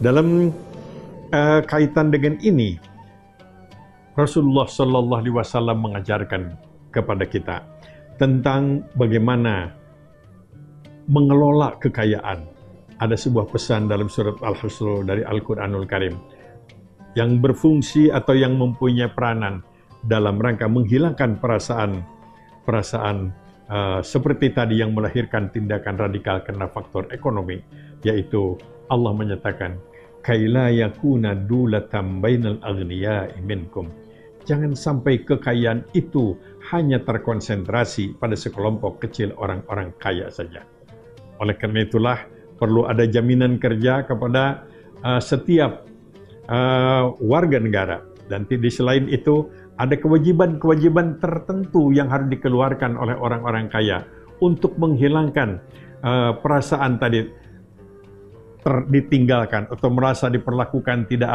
Dalam kaitan dengan ini, Rasulullah Shallallahu Alaihi Wasallam mengajarkan kepada kita tentang bagaimana mengelola kekayaan. Ada sebuah pesan dalam surat Al-Hasr dari Al-Quranul Karim yang berfungsi atau yang mempunyai peranan dalam rangka menghilangkan perasaan seperti tadi yang melahirkan tindakan radikal karena faktor ekonomi, yaitu Allah menyatakan, kaila yakuna dulatan bainal aghniya'i minkum. Jangan sampai kekayaan itu hanya terkonsentrasi pada sekelompok kecil orang-orang kaya saja. Oleh karena itulah perlu ada jaminan kerja kepada setiap warga negara, dan di selain itu ada kewajiban-kewajiban tertentu yang harus dikeluarkan oleh orang-orang kaya untuk menghilangkan perasaan tadi ditinggalkan atau merasa diperlakukan tidak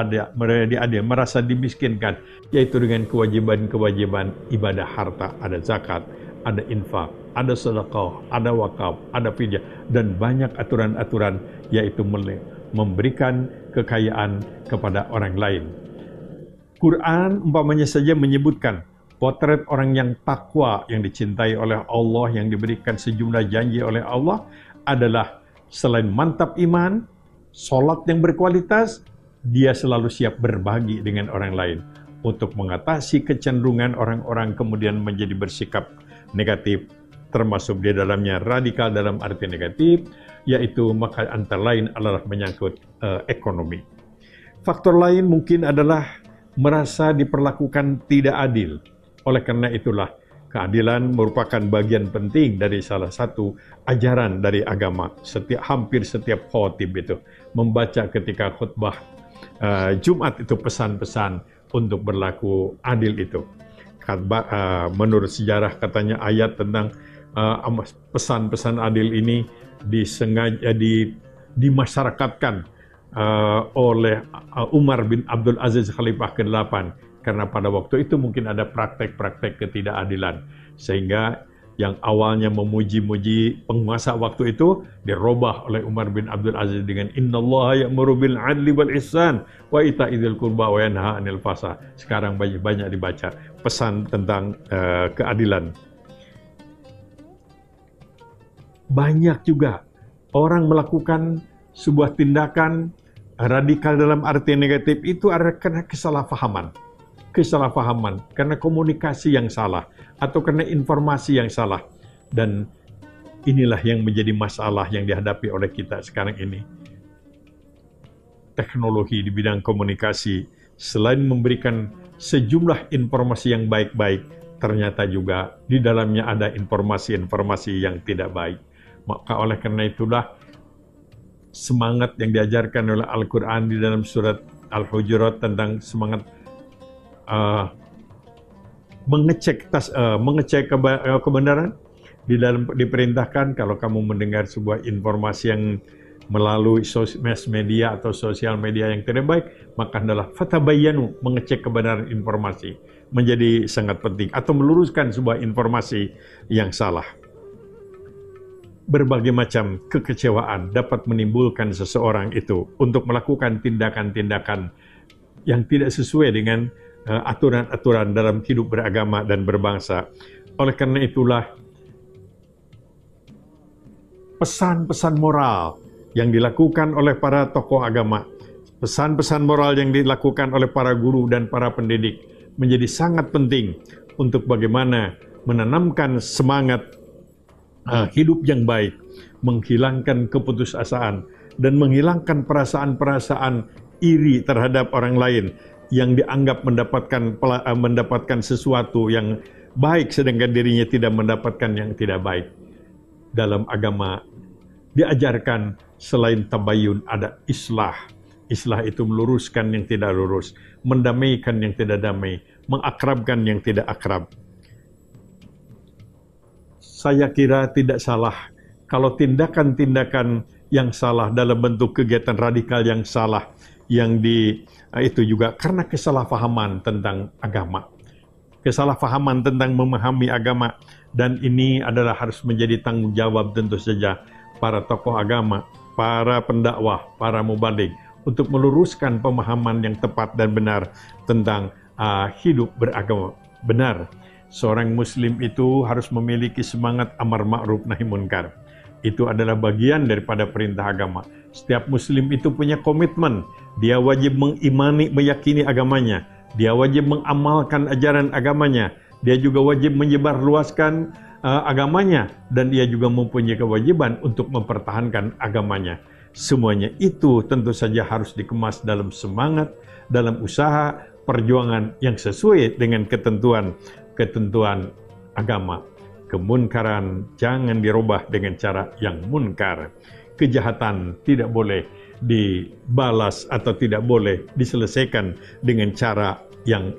adil, merasa dimiskinkan, yaitu dengan kewajiban-kewajiban ibadah harta, ada zakat, ada infak, ada sedekah, ada wakaf, ada fidyah, dan banyak aturan-aturan, yaitu memberikan kekayaan kepada orang lain. Quran umpamanya saja menyebutkan potret orang yang takwa, yang dicintai oleh Allah, yang diberikan sejumlah janji oleh Allah, adalah selain mantap iman, sholat yang berkualitas, dia selalu siap berbagi dengan orang lain untuk mengatasi kecenderungan orang-orang kemudian menjadi bersikap negatif, termasuk di dalamnya radikal dalam arti negatif, yaitu maka antara lain adalah menyangkut ekonomi. Faktor lain mungkin adalah merasa diperlakukan tidak adil. Oleh karena itulah, keadilan merupakan bagian penting dari salah satu ajaran dari agama. Hampir setiap khotib itu membaca ketika khutbah Jumat itu pesan-pesan untuk berlaku adil itu. Menurut sejarah katanya ayat tentang pesan-pesan adil ini dimasyarakatkan oleh Umar bin Abdul Aziz Khalifah ke-8, karena pada waktu itu mungkin ada praktek-praktek ketidakadilan, sehingga yang awalnya memuji-muji penguasa waktu itu dirubah oleh Umar bin Abdul Aziz dengan innallaha ya'muru bil 'adli wal ihsan wa ita'idzil qurba wa yanha 'anil fahsya. Sekarang banyak dibaca pesan tentang keadilan. Banyak juga orang melakukan sebuah tindakan radikal dalam arti negatif itu adalah karena kesalahpahaman, karena komunikasi yang salah, atau karena informasi yang salah. Dan inilah yang menjadi masalah yang dihadapi oleh kita sekarang ini. Teknologi di bidang komunikasi, selain memberikan sejumlah informasi yang baik-baik, ternyata juga di dalamnya ada informasi-informasi yang tidak baik. Maka oleh karena itulah, semangat yang diajarkan oleh Al-Quran di dalam surat Al-Hujurat tentang semangat mengecek kebenaran, diperintahkan kalau kamu mendengar sebuah informasi yang melalui mass media atau sosial media yang tidak baik, maka adalah fatabayyanu, mengecek kebenaran informasi menjadi sangat penting, atau meluruskan sebuah informasi yang salah. Berbagai macam kekecewaan dapat menimbulkan seseorang itu untuk melakukan tindakan-tindakan yang tidak sesuai dengan aturan-aturan dalam hidup beragama dan berbangsa. Oleh karena itulah, pesan-pesan moral yang dilakukan oleh para tokoh agama, pesan-pesan moral yang dilakukan oleh para guru dan para pendidik menjadi sangat penting untuk bagaimana menanamkan semangat hidup yang baik, menghilangkan keputusasaan, dan menghilangkan perasaan-perasaan iri terhadap orang lain yang dianggap mendapatkan sesuatu yang baik sedangkan dirinya tidak mendapatkan yang tidak baik. Dalam agama diajarkan selain tabayyun ada islah. Islah itu meluruskan yang tidak lurus, mendamaikan yang tidak damai, mengakrabkan yang tidak akrab. Saya kira tidak salah kalau tindakan-tindakan yang salah dalam bentuk kegiatan radikal yang salah yang itu juga karena kesalahpahaman tentang agama, kesalahpahaman tentang memahami agama, dan ini adalah harus menjadi tanggung jawab tentu saja para tokoh agama, para pendakwah, para mubaligh untuk meluruskan pemahaman yang tepat dan benar tentang hidup beragama benar. Seorang Muslim itu harus memiliki semangat amar ma'ruf nahi munkar. Itu adalah bagian daripada perintah agama. Setiap Muslim itu punya komitmen. Dia wajib mengimani, meyakini agamanya. Dia wajib mengamalkan ajaran agamanya. Dia juga wajib menyebarluaskan agamanya. Dan dia juga mempunyai kewajiban untuk mempertahankan agamanya. Semuanya itu tentu saja harus dikemas dalam semangat, dalam usaha, perjuangan yang sesuai dengan ketentuan agama. Kemunkaran jangan dirubah dengan cara yang munkar. Kejahatan tidak boleh dibalas atau tidak boleh diselesaikan dengan cara yang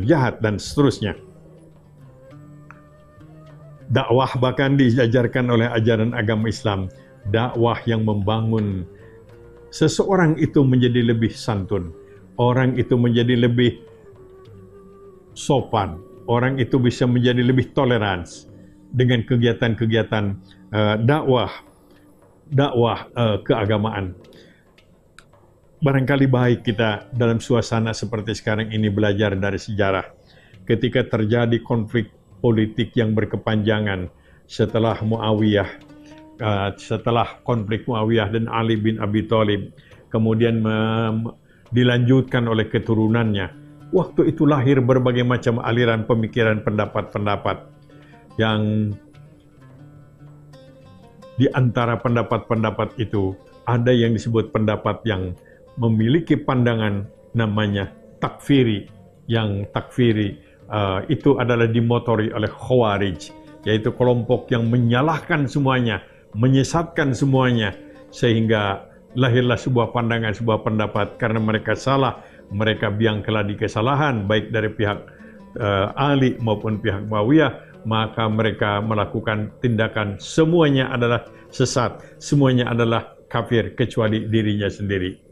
jahat dan seterusnya. Dakwah bahkan diajarkan oleh ajaran agama Islam, dakwah yang membangun seseorang itu menjadi lebih santun, orang itu menjadi lebih sopan, orang itu bisa menjadi lebih tolerans dengan kegiatan-kegiatan dakwah keagamaan. Barangkali baik kita dalam suasana seperti sekarang ini belajar dari sejarah. Ketika terjadi konflik politik yang berkepanjangan setelah konflik Muawiyah dan Ali bin Abi Thalib, kemudian dilanjutkan oleh keturunannya. Waktu itu lahir berbagai macam aliran pemikiran, pendapat-pendapat yang di antara pendapat-pendapat itu ada yang disebut pendapat yang memiliki pandangan namanya takfiri. Yang takfiri itu adalah dimotori oleh Khawarij, yaitu kelompok yang menyalahkan semuanya, menyesatkan semuanya, sehingga lahirlah sebuah pandangan, sebuah pendapat karena mereka salah. Mereka biang keladi kesalahan baik dari pihak Ali maupun pihak Muawiyah, maka mereka melakukan tindakan semuanya adalah sesat, semuanya adalah kafir kecuali dirinya sendiri.